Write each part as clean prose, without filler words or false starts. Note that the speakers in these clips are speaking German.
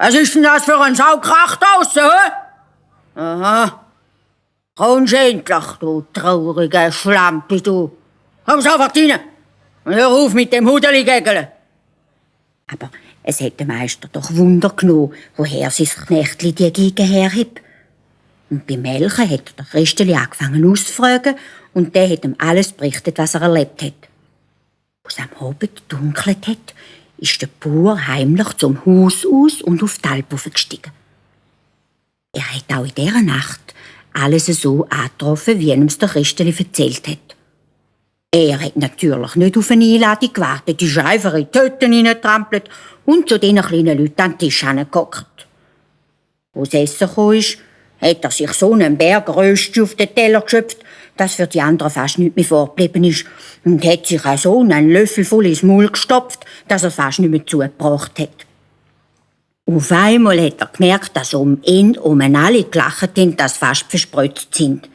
Was ist denn das für ein Saukrach draussen, hä? Aha. Kommst endlich, du traurige Schlampe, du. Komm sofort rein. Und hör auf mit dem Hudeli-Gägeln. Aber es hat den Meister doch Wunder genommen, woher sein Knechtli die Geige herhebt. Und beim Melchen hat der Christeli angefangen auszufragen und der hat ihm alles berichtet, was er erlebt hat. Als am Abend gedunkelt hat, ist der Bauer heimlich zum Haus aus und auf die Alp gestiegen. Er hat auch in dieser Nacht alles so angetroffen, wie ihm der Christeli erzählt hat. Er hat natürlich nicht auf eine Einladung gewartet, ist einfach in die Töten hineingetrampelt und zu den kleinen Leuten an den Tisch herangehockt. Als das Essen kam, hat er sich so einen Berg Rösti auf den Teller geschöpft, dass für die anderen fast nichts mehr vorgeblieben ist, und hat sich auch so einen Löffel voll ins Maul gestopft, dass er fast nicht mehr zugebracht hat. Auf einmal hat er gemerkt, dass ihn alle gelacht haben, dass sie fast verspritzt sind.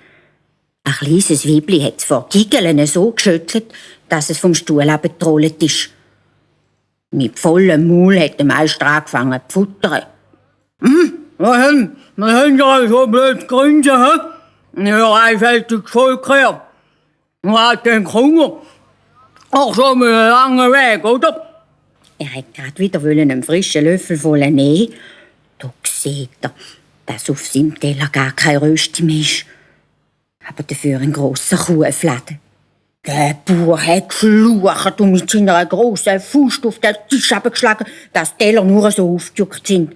Ein kleines Weibli hat es vor Giggeln so geschüttelt, dass es vom Stuhl abgetrollt ist. Mit vollem Maul hat der Meister angefangen zu futtern. Was haben Sie so blöd grinsen, hä? Ihr einfältiges Volk her. Was hat denn Hunger? Ach, so einen langen Weg, oder? Er hat gerade wieder einen frischen Löffel voll nehmen. Da sieht er, dass auf seinem Teller gar kein Rösti mehr ist, aber dafür ein grosser Kuhfladen. Der Bauer hat geflucht und mit seiner grossen Faust auf den Tisch abgeschlagen, dass die Teller nur so aufgejuckt sind.